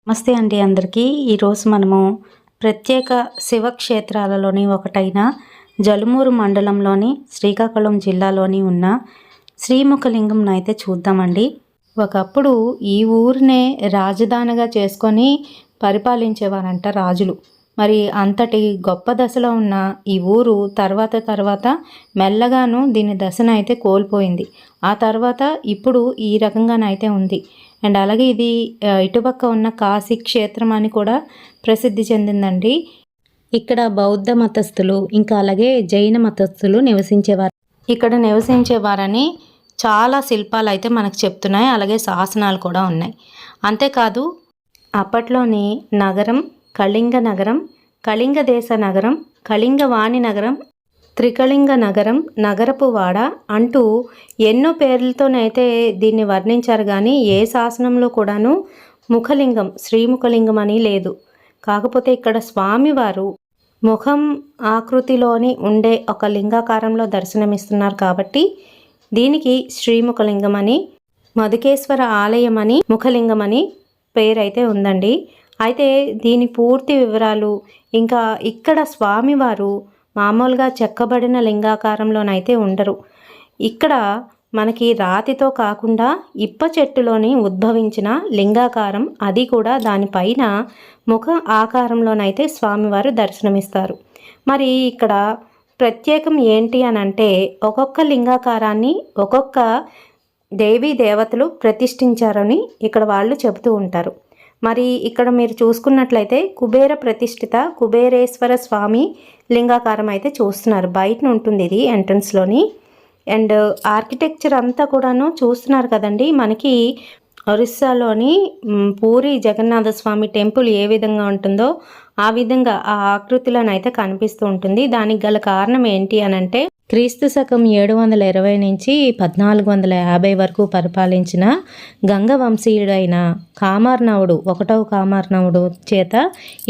నమస్తే అండి అందరికీ. ఈరోజు మనము ప్రత్యేక శివక్షేత్రాలలోని ఒకటైన జలుమూరు మండలంలోని శ్రీకాకుళం జిల్లాలోని ఉన్న శ్రీముఖలింగం అయితే చూద్దామండి. ఒకప్పుడు ఈ ఊరినే రాజధానిగా చేసుకొని పరిపాలించేవారంట రాజులు. మరి అంతటి గొప్ప దశలో ఉన్న ఈ ఊరు తర్వాత మెల్లగాను దీని దశను అయితే కోల్పోయింది. ఆ తర్వాత ఇప్పుడు ఈ రకంగానైతే ఉంది. అండ్ అలాగే ఇది ఇటుపక్క ఉన్న కాశీ క్షేత్రం అని కూడా ప్రసిద్ధి చెందిందండి. ఇక్కడ బౌద్ధ మతస్థులు ఇంకా అలాగే జైన మతస్థులు నివసించేవారు. ఇక్కడ నివసించేవారని చాలా శిల్పాలు అయితే మనకు చెప్తున్నాయి. అలాగే శాసనాలు కూడా ఉన్నాయి. అంతేకాదు అప్పట్లోని నగరం కళింగ నగరం, కళింగ దేశ నగరం, కళింగవాణి నగరం, త్రికళింగ నగరం, నగరపు వాడ అంటూ ఎన్నో పేర్లతోనైతే దీన్ని వర్ణించారు. కానీ ఏ శాసనంలో కూడాను ముఖలింగం, శ్రీముఖలింగం అని లేదు. కాకపోతే ఇక్కడ స్వామివారు ముఖం ఆకృతిలోని ఉండే ఒక లింగాకారంలో దర్శనమిస్తున్నారు కాబట్టి దీనికి శ్రీముఖలింగం అని, మధుకేశ్వర ఆలయం అని, ముఖలింగం అని పేరైతే ఉందండి. అయితే దీని పూర్తి వివరాలు ఇంకా ఇక్కడ స్వామివారు మామూలుగా చెక్కబడిన లింగాకారంలోనైతే ఉండరు. ఇక్కడ మనకి రాతితో కాకుండా ఇప్ప చెట్టులోని ఉద్భవించిన లింగాకారం, అది కూడా దానిపైన ముఖ ఆకారంలోనైతే స్వామివారు దర్శనమిస్తారు. మరి ఇక్కడ ప్రత్యేకం ఏంటి అని అంటే ఒక్కొక్క లింగాకారాన్ని ఒక్కొక్క దేవీ దేవతలు ప్రతిష్ఠించారని ఇక్కడ వాళ్ళు చెబుతూ ఉంటారు. మరి ఇక్కడ మీరు చూసుకున్నట్లయితే కుబేర ప్రతిష్ఠిత కుబేరేశ్వర స్వామి లింగాకారం అయితే చూస్తున్నారు. బయట ఉంటుంది ఇది ఎంట్రన్స్లోని. అండ్ ఆర్కిటెక్చర్ అంతా కూడాను చూస్తున్నారు కదండి. మనకి ఒరిస్సాలోని పూరి జగన్నాథ స్వామి టెంపుల్ ఏ విధంగా ఉంటుందో ఆ విధంగా ఆ ఆకృతిలోనైతే కనిపిస్తూ ఉంటుంది. దానికి గల కారణం ఏంటి అని అంటే క్రీస్తు శకం 720 నుంచి 1450 వరకు పరిపాలించిన గంగవంశీయుడైన కామార్నవుడు, 1వ కామార్నవుడు చేత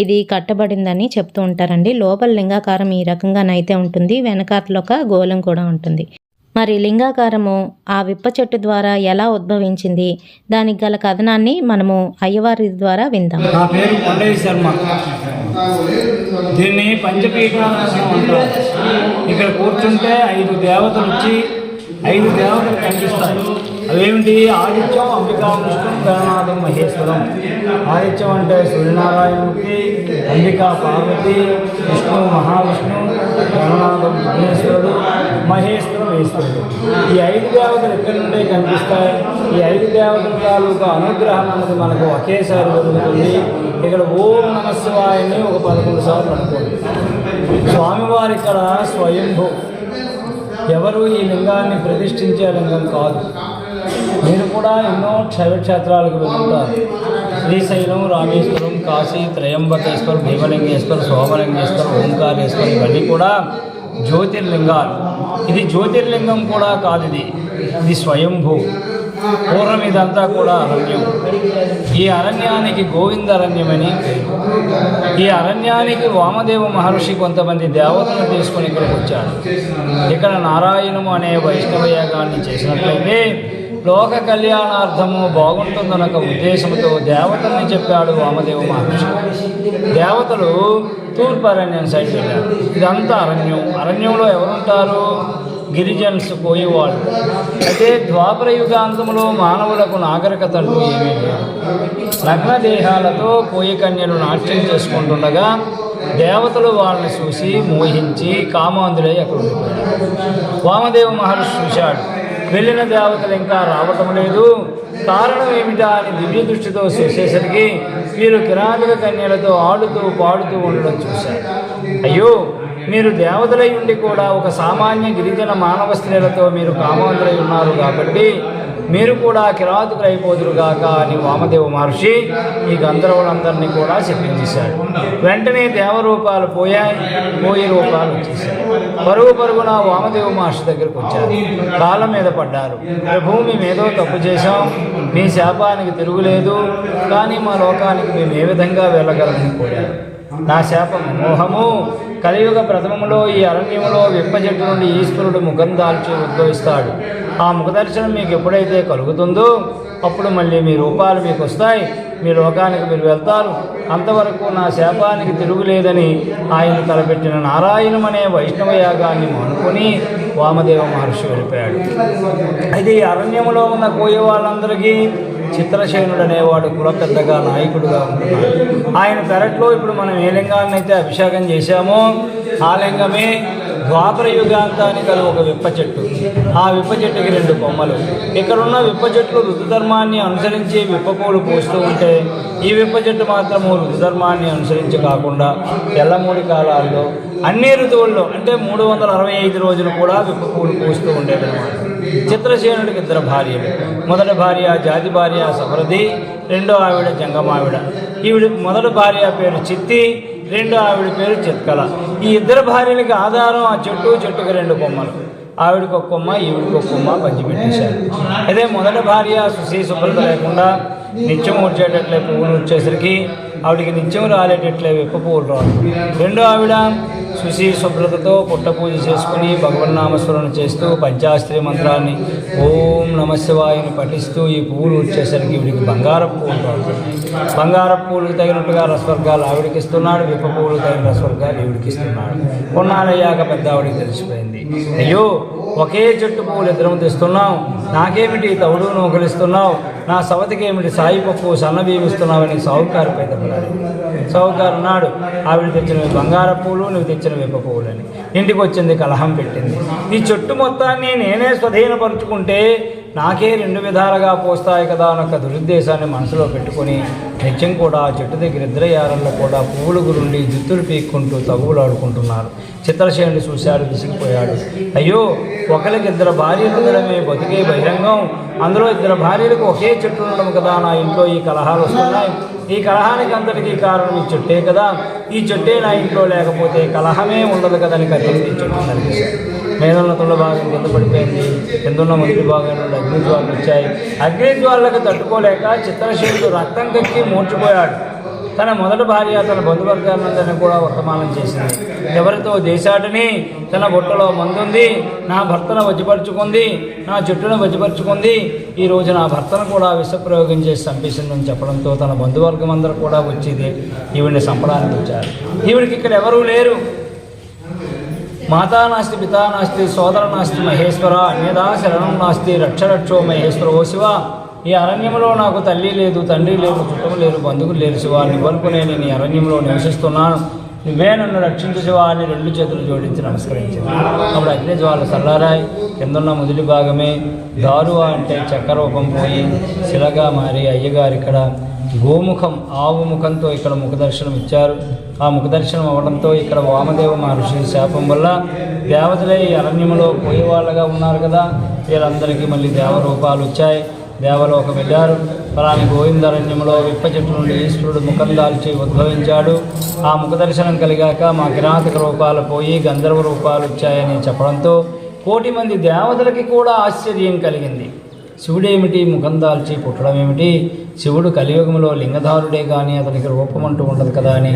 ఇది కట్టబడిందని చెప్తూ ఉంటారండి. లోపల లింగాకారం ఈ రకంగానైతే ఉంటుంది. వెనకాతలో ఒక గోళం కూడా ఉంటుంది. మరి లింగాకారము ఆ విప్ప చెట్టు ద్వారా ఎలా ఉద్భవించింది, దానికి గల కథనాన్ని మనము అయ్యవారి ద్వారా విందాం. నా పేరు కొండయ్య శర్మ. దీన్ని పంచపీఠం అంటారు. ఇక్కడ కూర్చుంటే 5 దేవతలు వచ్చి 5 దేవతలు కనిపిస్తాయి. అవేమిటి? ఆదిత్యం, అంబికా, విష్ణు, గణనాథం, మహేశ్వరం. ఆదిత్యం అంటే సూర్యనారాయణమూర్తి, అంబికా పార్వతి, విష్ణు మహావిష్ణు, గణనాథం విఘ్నేశ్వరుడు, మహేశ్వరం ఈశ్వరుడు. ఈ 5 దేవతలు ఎక్కడి నుండే కనిపిస్తాయి. ఈ 5 దేవతల తాలూకా అనుగ్రహం అన్నది మనకు ఒకేసారి జరుగుతుంది. ఇక్కడ ఓం నమః శివాయని ఒక 11 సార్లు అనుకోండి. స్వామివారి ఇక్కడ స్వయంభూ, ఎవరు ఈ లింగాన్ని ప్రతిష్ఠించే లింగం కాదు. మీరు కూడా ఎన్నో శైవక్షేత్రాలకు వెళ్తుంటారు. శ్రీశైలం, రామేశ్వరం, కాశీ, త్రయంబకేశ్వరం, భీమలింగేశ్వరం, సోమలింగేశ్వరం, ఓంకారేశ్వరం, ఇవన్నీ కూడా జ్యోతిర్లింగాలు. ఇది జ్యోతిర్లింగం కూడా కాదు, ఇది స్వయంభూ. పూర్వం ఇదంతా కూడా అరణ్యం. ఈ అరణ్యానికి గోవిందరణ్యమని పేరు. ఈ అరణ్యానికి వామదేవ మహర్షి కొంతమంది దేవతలను తీసుకొని ఇక్కడికి వచ్చాడు. ఇక్కడ నారాయణము అనే వైష్ణవ యాగాన్ని చేసినట్లయితే లోక కళ్యాణార్థము బాగుంటుందనొక ఉద్దేశంతో దేవతల్ని చెప్పాడు వామదేవ మహర్షి. దేవతలు తూర్పు అరణ్యం సైడ్ వెళ్ళారు. ఇదంతా అరణ్యం. అరణ్యంలో ఎవరుంటారు? గిరిజన్స్, కోయివాళ్ళు. అయితే ద్వాపర యుగాంతంలో మానవులకు నాగరికత అంటూ ఏమీ లేదు. నగ్న దేహాలతో కోయి కన్యలు నాట్యం చేసుకుంటుండగా దేవతలు వాళ్ళని చూసి మోహించి కామాంధులై అక్కడ ఉండిపోయారు. వామదేవ మహర్షి చూశాడు. వెళ్ళిన దేవతలు ఇంకా రావటం లేదు, కారణం ఏమిటా అని దివ్య దృష్టితో చూసేసరికి వీరు కిరాతక కన్యలతో ఆడుతూ పాడుతూ ఉండడం చూశారు. అయ్యో, మీరు దేవతలై ఉండి కూడా ఒక సామాన్య గిరిజన మానవ స్త్రీలతో మీరు కామాంధులై ఉన్నారు కాబట్టి మీరు కూడా కిరాతకులైపోదురుగాక అని వామదేవ మహర్షి ఈ గంధర్వులందరినీ కూడా చెప్పించేశాడు. వెంటనే దేవరూపాలు పోయి రూపాలు వచ్చేసాయి. పరుగున వామదేవ మహర్షి దగ్గరకు వచ్చారు. కాళ్ళ మీద పడ్డారు. ప్రభు, మేమేదో తప్పు చేశాం, మీ శాపానికి తిరుగులేదు, కానీ మా లోకానికి మేము ఏ విధంగా వెళ్ళగలమని కోరారు. నా శాపం మోహము. కలియుగ ప్రథమంలో ఈ అరణ్యంలో విప్ప చెట్టు నుండి ఈశ్వరుడు ముఖం దాల్చి ఉద్భవిస్తాడు. ఆ ముఖదర్శనం మీకు ఎప్పుడైతే కలుగుతుందో అప్పుడు మళ్ళీ మీ రూపాలు మీకు వస్తాయి. మీ లోకానికి మీరు వెళ్తారు, అంతవరకు నా శాపానికి తిరుగులేదని ఆయన తలపెట్టిన నారాయణం అనే వైష్ణవ యాగాన్ని మానుకొని వామదేవ మహర్షి వెళ్ళిపోయాడు. అయితే ఈ అరణ్యములో ఉన్న కోయ వాళ్ళందరికీ చిత్రసేనుడు అనేవాడు కుల పెద్దగా నాయకుడుగా ఉంటున్నాడు. ఆయన పెరట్లో ఇప్పుడు మనం ఏ లింగాన్ని అయితే అభిషేకం చేశామో ఆ లింగమే ద్వాపర యుగాంతానికి గల ఒక విప్ప చెట్టు. ఆ విప్ప చెట్టుకి 2 కొమ్మలు. ఇక్కడున్న విప్ప చెట్లు ఋతుధర్మాన్ని అనుసరించి విప్ప పూలు పూస్తూ ఉంటే ఈ విప్ప చెట్టు మాత్రము ఋతుధర్మాన్ని అనుసరించి కాకుండా తెల్లమూడి కాలాల్లో అన్ని ఋతువుల్లో అంటే 365 రోజులు కూడా విప్ప పూలు పూస్తూ ఉండేదన్నమాట. చిత్రసేనుడికి 2 భార్యలు. మొదటి భార్య జాతి భార్య సమరది, రెండో ఆవిడ జంగమావిడ. మొదటి భార్య పేరు చిత్తి, రెండో ఆవిడ పేరు చిత్కల. ఈ 2 భార్యలకి ఆధారం ఆ చెట్టుకి 2 కొమ్మలు. ఆవిడికి ఒక కొమ్మ, ఈవిడికి ఒక కొమ్మ పంచిపెట్టేశారు. అదే మొదటి భార్య శుభ్రత లేకుండా నిత్యం వచ్చేటట్లే పువ్వులు వచ్చేసరికి ఆవిడికి నిత్యం రాలేటట్లే విప్ప పువ్వులు రావు. రెండో ఆవిడ శుభ్రతతో పుట్ట పూజ చేసుకుని భగవన్నామస్మరణ చేస్తూ పంచాస్త్రీ మంత్రాన్ని ఓం నమశివాయని పఠిస్తూ ఈ పువ్వులు వచ్చేసరికి వీడికి బంగారపు పువ్వులు రావు. బంగారపు పువ్వులకు తగినట్టుగా రసవర్గాలు ఆవిడికి ఇస్తున్నాడు, విప్ప పువ్వులు తగిన రసవర్గాలు ఈవిడికి ఇస్తున్నాడు. కొన్నాళ్ళయ్యాక పెద్ద ఆవిడికి తెలిసిపోయింది, అయ్యో ఒకే చెట్టు పువ్వులు 2 తెస్తున్నావు, నాకేమిటి తవుడు నూకలిస్తున్నావు, నా సవతికి ఏమిటి సాయి పప్పు సన్నబీమిస్తున్నావని సాహుకారు పైన పడాలి. సాహుకారు ఉన్నాడు, ఆవిడ తెచ్చిన బంగార పూలు నువ్వు తెచ్చిన వేప పువ్వులని. ఇంటికి వచ్చింది, కలహం పెట్టింది. ఈ చెట్టు మొత్తాన్ని నేనే స్వాధీనపరుచుకుంటే నాకే 2 విధాలుగా పోస్తాయి కదా అన్న దురుద్దేశాన్ని మనసులో పెట్టుకొని నిత్యం కూడా ఆ చెట్టు దగ్గర 2 యారల్లో కూడా పువ్వులు గురుండి జుత్తులు పీక్కుంటూ తగువులు ఆడుకుంటున్నారు. చిత్రసేనుడు చూశాడు, విసిగిపోయాడు. అయ్యో ఒకరికి 2 భార్యలు ఉండడమే బతికే బహిరంగం, అందులో 2 భార్యలకు ఒకే చెట్టు ఉండడం కదా, నా ఇంట్లో ఈ కలహాలు వస్తున్నాయి. ఈ కలహానికి అంతటికీ కారణం ఈ చెట్టే కదా, ఈ చెట్టే నా ఇంట్లో లేకపోతే కలహమే ఉండదు కదని కదిలింది. చెట్టు నరికేశాడు. మేధంలో తుళ్ళ భాగం కింద పడిపోయింది. కిందున్న మొదటి భాగం నుండి అగ్నిజ్వాలలు వచ్చాయి. అగ్నిజ్వాలకు తట్టుకోలేక చిత్రసేనుడు రక్తం కక్కి మూర్చిపోయాడు. తన మొదటి భార్య తన బంధువర్గాలందరినీ కూడా వర్తమానం చేసింది. ఎవరితో దేశాటని తన బుట్టలో మందుంది, నా భర్తను వజ్జపరుచుకుంది, నా చెట్టును వజ్జపరుచుకుంది, ఈరోజు నా భర్తను కూడా విషప్రయోగం చేసి చంపేసిందని చెప్పడంతో తన బంధువర్గం అందరూ కూడా వచ్చేది ఈవిడిని చంపడానికి వచ్చారు. ఈవిడికి ఇక్కడ ఎవరూ లేరు. మాతా నాస్తి పితా నాస్తి సోదర నాస్తి మహేశ్వర అన్యదా శరణం నాస్తి రక్షరక్షో మహేశ్వర. ఓ శివ, ఈ అరణ్యంలో నాకు తల్లి లేదు, తండ్రి లేదు, చుట్టం లేరు, బంధువులు లేరు శివ. నివ్వనుకునే నేను ఈ అరణ్యంలో నివసిస్తున్నాను, నువ్వే నన్ను రక్షించు శివ అని 2 చేతులు జోడించి నమస్కరించింది. అప్పుడు అగ్నిజ్వాల చల్లారాయి. కిందున్న మొదటి భాగమే దారువ అంటే చెక్క రూపం పోయి శిలగా మారి అయ్యగారు ఇక్కడ గోముఖం ఆవు ముఖంతో ఇక్కడ ముఖదర్శనం ఇచ్చారు. ఆ ముఖదర్శనం అవ్వడంతో ఇక్కడ వామదేవ మహర్షి శాపం వల్ల దేవతలే ఈ అరణ్యంలో పోయేవాళ్ళగా ఉన్నారు కదా, వీళ్ళందరికీ మళ్ళీ దేవరూపాలు వచ్చాయి. దేవలోకం వెళ్ళారు. ఫలాని గోవిందరణ్యంలో విప్ప చెట్టు నుండి ఈశ్వరుడు ముఖం దాల్చి ఉద్భవించాడు. ఆ ముఖదర్శనం కలిగాక మా కిరాతక రూపాలు పోయి గంధర్వ రూపాలు వచ్చాయని చెప్పడంతో 1,000,000 మంది దేవతలకి కూడా ఆశ్చర్యం కలిగింది. శివుడేమిటి ముఖం దాల్చి పుట్టడం ఏమిటి, శివుడు కలియుగంలో లింగధారుడే కానీ అతనికి రూపమంటూ ఉండదు కదా అని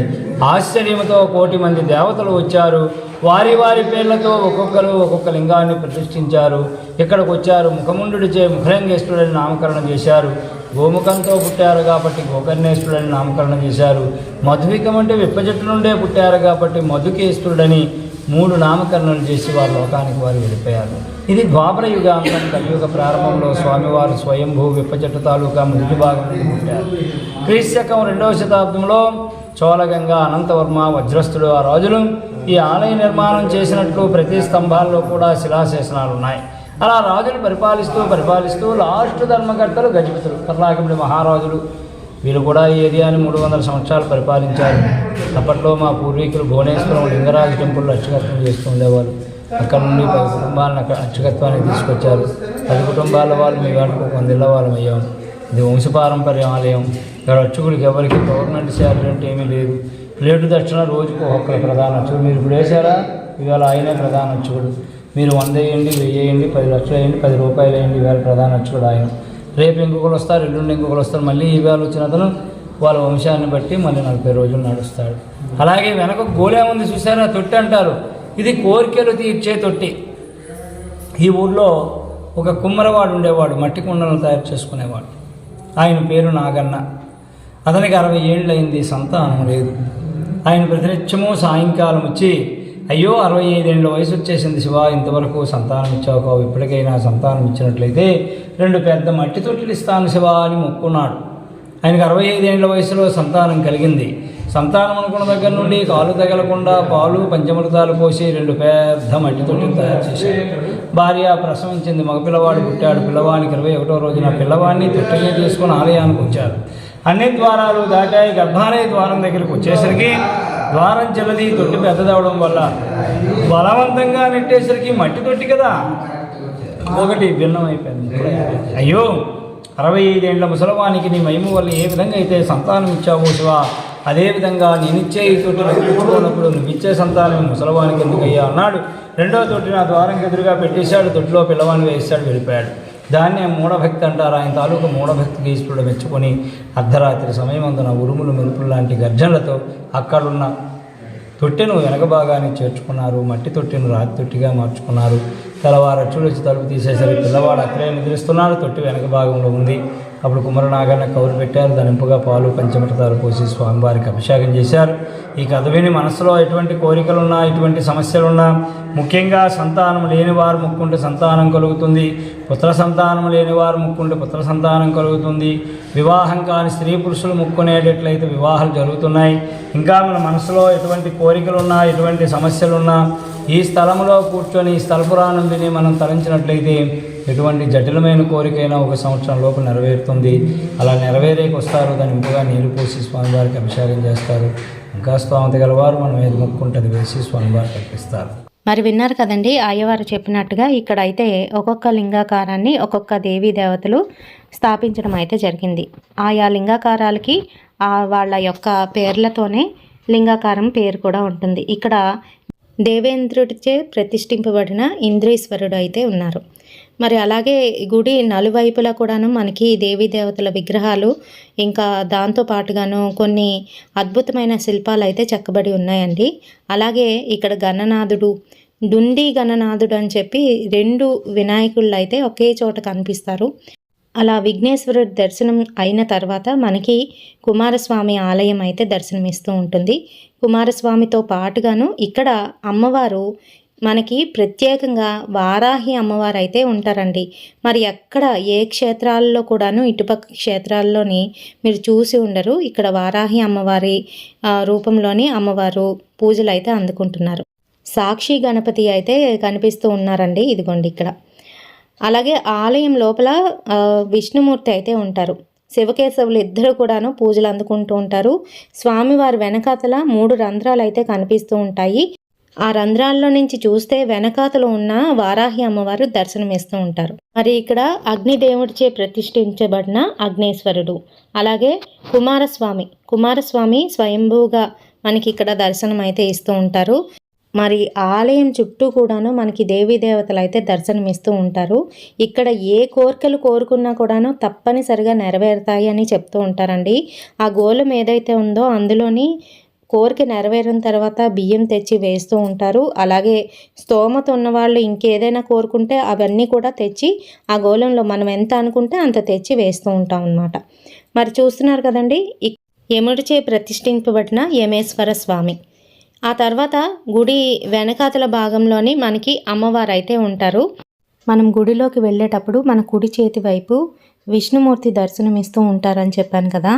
ఆశ్చర్యంతో 1,000,000 మంది దేవతలు వచ్చారు. వారి వారి పేర్లతో ఒక్కొక్కరు ఒక్కొక్క లింగాన్ని ప్రతిష్ఠించారు. ఇక్కడికి వచ్చారు. ముఖముండుడిచే ముఖలింగేశ్వరుడని నామకరణం చేశారు. గోముఖంతో పుట్టారు కాబట్టి గోకర్ణేశ్వరుడని నామకరణం చేశారు. మధువికం అంటే విప్ప చెట్టు నుండే పుట్టారు కాబట్టి మధుకేశ్వరుడని 3 నామకరణలు చేసి వారి లోకానికి వారు వెళ్ళిపోయారు. ఇది ద్వాపర యుగాంతం. కలియుగ ప్రారంభంలో స్వామివారు స్వయంభూ విప్ప చెట్టు తాలూకా మొదటి భాగం నుండి పుట్టారు. క్రీస్తకం 2వ శతాబ్దంలో చోళగంగా అనంతవర్మ వజ్రస్థుడు ఆ రాజులు ఈ ఆలయ నిర్మాణం చేసినట్లు ప్రతి స్తంభాల్లో కూడా శిలాశాసనాలు ఉన్నాయి. అలా రాజులు పరిపాలిస్తూ లాస్ట్ ధర్మకర్తలు గజపతులు కర్ణాకపుడి మహారాజులు. వీళ్ళు కూడా ఈ ఏరియాని 300 సంవత్సరాలు పరిపాలించారు. అప్పట్లో మా పూర్వీకులు భువనేశ్వరం లింగరాజు టెంపుల్లో అర్చకత్వం చేస్తూ ఉండేవారు. అక్కడ నుండి 10 కుటుంబాలను అక్కడ అర్చకత్వానికి తీసుకొచ్చారు. 10 కుటుంబాల వాళ్ళు మీ వాటికి 100 వాళ్ళం అయ్యాం. ఇది వంశపారంపర్య ఆలయం. ఇక్కడ అర్చకుడికి ఎవరికి గవర్నమెంట్ శాలరీ అంటే ఏమీ లేదు. ప్లేటు దక్షిణ రోజుకు ఒక్కరు ప్రధాన అర్చకుడు. మీరు ఇప్పుడు వేశారా, ఇవాళ ఆయనే ప్రధాన అర్చకుడు. మీరు 100 వేయండి, 1000 వేయండి, 10 లక్షలు వేయండి, 10 రూపాయలు వేయండి, ఇవాళ ప్రధాన అర్చకుడు ఆయన. రేపు ఇంకొకరు వస్తారు, ఎల్లుండి ఇంకొకరు వస్తారు. మళ్ళీ ఈవేళ వచ్చిన అతను వాళ్ళ వంశాన్ని బట్టి మళ్ళీ 40 రోజులు నడుస్తాడు. అలాగే వెనక గోలేముంది చూసారా, తొట్టి అంటారు. ఇది కోరికలు తీర్చే తొట్టి. ఈ ఊళ్ళో ఒక కుమ్మరవాడు ఉండేవాడు, మట్టి కుండలను తయారు చేసుకునేవాడు. ఆయన పేరు నాగన్న. అతనికి 60 ఏళ్ళు అయింది, సంతానం లేదు. ఆయన ప్రతినిత్యము సాయంకాలం వచ్చి, అయ్యో 65 ఏళ్ళ వయసు వచ్చేసింది శివ, ఇంతవరకు సంతానం ఇచ్చావు, ఇప్పటికైనా సంతానం ఇచ్చినట్లయితే 2 పెద్ద మట్టి తొట్టిలు ఇస్తాను శివ అని మొక్కున్నాడు. ఆయనకు 65 ఏళ్ళ వయసులో సంతానం కలిగింది. సంతానం అనుకున్న దగ్గర నుండి కాలు తగలకుండా పాలు పంచమృతాలు పోసి 2 పెద్ద మట్టి తొట్టిలు తయారు చేశాడు. భార్య ప్రసవించింది, మగపిల్లవాడు పుట్టాడు. పిల్లవాడికి 21వ రోజున పిల్లవాడిని తొట్టిని తీసుకుని ఆలయానికి వచ్చారు. అన్ని ద్వారాలు దాటాయి. గర్భాలయ ద్వారం దగ్గరికి వచ్చేసరికి ద్వారం చెల్లది, తొట్టి పెద్దదవడం వల్ల బలవంతంగా నెట్టేసరికి మట్టి తొట్టి కదా, ఒకటి భిన్నమైపోయింది. అయ్యో 65 ఏళ్ల ముసలవానికి నీ మహిమ వల్ల ఏ విధంగా అయితే సంతానం ఇచ్చావో శివ, అదేవిధంగా నేనిచ్చే ఈ తొట్టిలో పెట్టుకున్నప్పుడు నువ్వు ఇచ్చే సంతానం ముసలవానికి ఎందుకయ్యా అన్నాడు. 2వ తొట్టిని ఆ ద్వారంకి ఎదురుగా పెట్టేశాడు. తొట్టిలో పిల్లవాడిని వేసాడు, వెళ్ళిపోయాడు. దాన్నే మూఢభక్తి అంటారు. ఆయన తాలూకు మూఢభక్తికి ఈశ్వరుడు మెచ్చుకొని అర్ధరాత్రి సమయమందున ఉరుములు మెరుపులు లాంటి గర్జనలతో అక్కడున్న తొట్టెను వెనక భాగానికి చేర్చుకున్నారు. మట్టి తొట్టెను రాతి తొట్టిగా మార్చుకున్నారు. తెల్లవారచ్చులు వచ్చి తలుపు తీసేసరికి పిల్లవాడు అక్కడే నిద్రిస్తున్నాడు. తొట్టి వెనక భాగంలో ఉంది. అప్పుడు కుమరనాగన్న కౌరు పెట్టారు. దానింపుగా పాలు పంచమృతాలు పోసి స్వామివారికి అభిషేకం చేశారు. ఈ కథ విని మనసులో ఎటువంటి కోరికలున్నా, ఎటువంటి సమస్యలున్నా, ముఖ్యంగా సంతానం లేనివారు ముక్కుంటే సంతానం కలుగుతుంది, పుత్ర సంతానం లేనివారు ముక్కుంటే పుత్ర సంతానం కలుగుతుంది, వివాహం కాని స్త్రీ పురుషులు ముక్కునేటట్లయితే వివాహాలు జరుగుతున్నాయి. ఇంకా మన మనసులో ఎటువంటి కోరికలున్నా, ఎటువంటి సమస్యలున్నా ఈ స్థలంలో కూర్చొని ఈ స్థలపురాణం విని మనం తరించినట్లయితే ఎటువంటి జటిలమైన కోరికైనా 1 సంవత్సరం లోపు నెరవేరుతుంది. అలా నెరవేరేకి వస్తారు. దాని ఇంపుగా నీరు పోసి స్వామివారికి అభిషేకం చేస్తారు. ఇంకా స్తోమత గలవారు మనం ఏది మొక్కుంటుంది వేసి స్వామివారికి అర్పిస్తారు. మరి విన్నారు కదండి, అయ్యవారు చెప్పినట్టుగా ఇక్కడైతే ఒక్కొక్క లింగాకారాన్ని ఒక్కొక్క దేవీ దేవతలు స్థాపించడం అయితే జరిగింది. ఆయా లింగాకారాలకి వాళ్ళ యొక్క పేర్లతోనే లింగాకారం పేరు కూడా ఉంటుంది. ఇక్కడ దేవేంద్రుడిచే ప్రతిష్ఠింపబడిన ఇంద్రేశ్వరుడు అయితే ఉన్నారు. మరి అలాగే గుడి నలువైపులా కూడాను మనకి దేవీ దేవతల విగ్రహాలు, ఇంకా దాంతో పాటుగాను కొన్ని అద్భుతమైన శిల్పాలు అయితే చెక్కబడి ఉన్నాయండి. అలాగే ఇక్కడ గణనాథుడు, దుండి గణనాథుడు అని చెప్పి 2 వినాయకుళ్ళు అయితే ఒకే చోట కనిపిస్తారు. అలా విఘ్నేశ్వరుడి దర్శనం అయిన తర్వాత మనకి కుమారస్వామి ఆలయం అయితే దర్శనమిస్తూ ఉంటుంది. కుమారస్వామితో పాటుగాను ఇక్కడ అమ్మవారు మనకి ప్రత్యేకంగా వారాహి అమ్మవారు అయితే ఉంటారండి. మరి ఎక్కడ ఏ క్షేత్రాల్లో కూడాను ఇటుపక్క క్షేత్రాల్లోని మీరు చూసి ఉండరు. ఇక్కడ వారాహి అమ్మవారి రూపంలోని అమ్మవారు పూజలు అయితే అందుకుంటున్నారు. సాక్షి గణపతి అయితే కనిపిస్తూ ఉన్నారండి, ఇదిగోండి ఇక్కడ. అలాగే ఆలయం లోపల విష్ణుమూర్తి అయితే ఉంటారు. శివకేశవులు ఇద్దరు కూడాను పూజలు అందుకుంటూ ఉంటారు. స్వామివారి వెనకాతల 3 రంధ్రాలు అయితే కనిపిస్తూ ఉంటాయి. ఆ రంధ్రాల్లో నుంచి చూస్తే వెనకాతలో ఉన్న వారాహి అమ్మవారు దర్శనమిస్తూ ఉంటారు. మరి ఇక్కడ అగ్నిదేవుడిచే ప్రతిష్ఠించబడిన అగ్నేశ్వరుడు, అలాగే కుమారస్వామి స్వయంభూగా మనకి ఇక్కడ దర్శనం అయితే ఇస్తూ ఉంటారు. మరి ఆలయం చుట్టూ కూడాను మనకి దేవీ దేవతలు అయితే దర్శనమిస్తూ ఉంటారు. ఇక్కడ ఏ కోరికలు కోరుకున్నా కూడాను తప్పనిసరిగా నెరవేరుతాయి అని చెప్తూ ఉంటారండి. ఆ గోళం ఏదైతే ఉందో అందులోని కోరిక నెరవేరిన తర్వాత బియ్యం తెచ్చి వేస్తూ ఉంటారు. అలాగే స్తోమత ఉన్నవాళ్ళు ఇంకేదైనా కోరుకుంటే అవన్నీ కూడా తెచ్చి ఆ గోళంలో మనం ఎంత అనుకుంటే అంత తెచ్చి వేస్తూ ఉంటాం అన్నమాట. మరి చూస్తున్నారు కదండి, యముడిచే ప్రతిష్ఠింపబడిన యమేశ్వర స్వామి. ఆ తర్వాత గుడి వెనకాతల భాగంలోని మనకి అమ్మవారు అయితే ఉంటారు. మనం గుడిలోకి వెళ్ళేటప్పుడు మన కుడి చేతి వైపు విష్ణుమూర్తి దర్శనమిస్తూ ఉంటారని చెప్పాను కదా,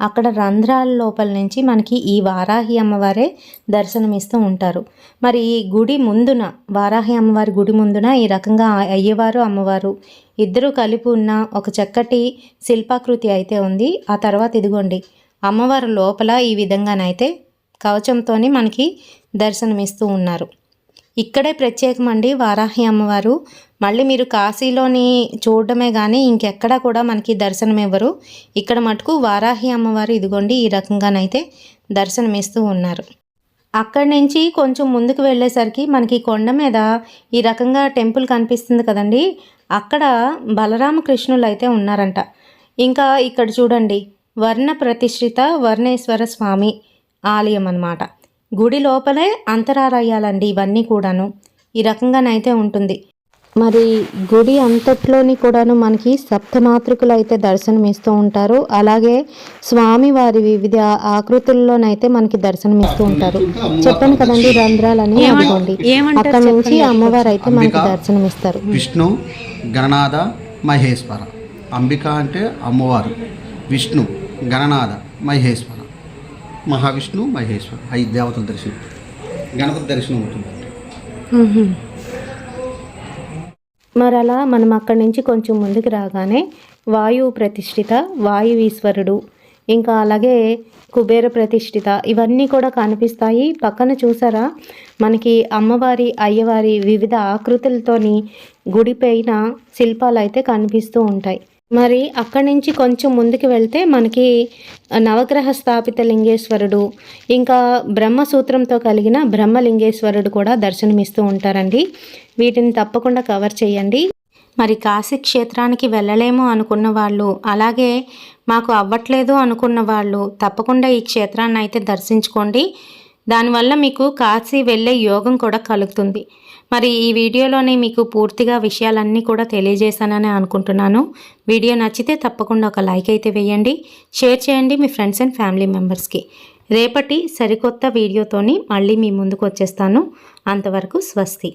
అక్కడ రంధ్రాల లోపల నుంచి మనకి ఈ వారాహి అమ్మవారే దర్శనమిస్తూ ఉంటారు. మరి ఈ గుడి ముందున, వారాహి అమ్మవారి గుడి ముందున ఈ రకంగా అయ్యవారు అమ్మవారు ఇద్దరూ కలిపి ఉన్న ఒక చక్కటి శిల్పాకృతి అయితే ఉంది. ఆ తర్వాత ఇదిగోండి అమ్మవారు లోపల ఈ విధంగానైతే కవచంతోని మనకి దర్శనమిస్తూ ఉన్నారు. ఇక్కడే ప్రత్యేకమండి వారాహి అమ్మవారు. మళ్ళీ మీరు కాశీలోని చూడడమే కానీ ఇంకెక్కడా కూడా మనకి దర్శనం ఇవ్వరు. ఇక్కడ మటుకు వారాహి అమ్మవారు ఇదిగోండి ఈ రకంగానైతే దర్శనమిస్తూ ఉన్నారు. అక్కడి నుంచి కొంచెం ముందుకు వెళ్ళేసరికి మనకి కొండ మీద ఈ రకంగా టెంపుల్ కనిపిస్తుంది కదండి, అక్కడ బలరామకృష్ణులు అయితే ఉన్నారంట. ఇంకా ఇక్కడ చూడండి వర్ణ ప్రతిష్ఠిత వర్ణేశ్వర స్వామి ఆలయం అన్నమాట. గుడి లోపలే అంతరాలయాలండి ఇవన్నీ కూడాను. ఈ రకంగానైతే ఉంటుంది. మరి గుడి అంతట్లోని కూడాను మనకి సప్తమాతృకులు అయితే దర్శనమిస్తూ ఉంటారు. అలాగే స్వామివారి వివిధ ఆకృతుల్లోనైతే మనకి దర్శనమిస్తూ ఉంటారు. చెప్పాను కదండి, రంధ్రాలని అనుకోండి. అక్కడ నుంచి అమ్మవారు అయితే మనకి దర్శనమిస్తారు. విష్ణు, గణనాథ, మహేశ్వర. అంబిక అంటే అమ్మవారు, విష్ణు, గణనాథ, మహేశ్వర, మహావిష్ణు, మహేశ్వర 5 దేవతల దర్శనం, గణపతి దర్శనం అవుతుంది. మరి అలా మనం అక్కడి నుంచి కొంచెం ముందుకు రాగానే వాయువు ప్రతిష్ఠిత, వాయువీశ్వరుడు, ఇంకా అలాగే కుబేర ప్రతిష్ఠిత ఇవన్నీ కూడా కనిపిస్తాయి. పక్కన చూసారా మనకి అమ్మవారి, అయ్యవారి వివిధ ఆకృతులతోని గుడిపైన శిల్పాలు అయితే కనిపిస్తూ ఉంటాయి. మరి అక్కడి నుంచి కొంచెం ముందుకు వెళ్తే మనకి నవగ్రహ స్థాపిత లింగేశ్వరుడు, ఇంకా బ్రహ్మసూత్రంతో కలిగిన బ్రహ్మలింగేశ్వరుడు కూడా దర్శనమిస్తూ ఉంటారండి. వీటిని తప్పకుండా కవర్ చేయండి. మరి కాశీ క్షేత్రానికి వెళ్ళలేము అనుకున్న వాళ్ళు, అలాగే మాకు అవ్వట్లేదు అనుకున్న వాళ్ళు తప్పకుండా ఈ క్షేత్రాన్ని అయితే దర్శించుకోండి. దానివల్ల మీకు కాశీ వెళ్ళే యోగం కూడా కలుగుతుంది. మరి ఈ వీడియోలోనే మీకు పూర్తిగా విషయాలన్నీ కూడా తెలియజేశానని అనుకుంటున్నాను. వీడియో నచ్చితే తప్పకుండా ఒక లైక్ అయితే వేయండి, షేర్ చేయండి మీ ఫ్రెండ్స్ అండ్ ఫ్యామిలీ మెంబర్స్కి. రేపటి సరికొత్త వీడియోతోని మళ్ళీ మీ ముందుకు వచ్చేస్తాను. అంతవరకు స్వస్తి.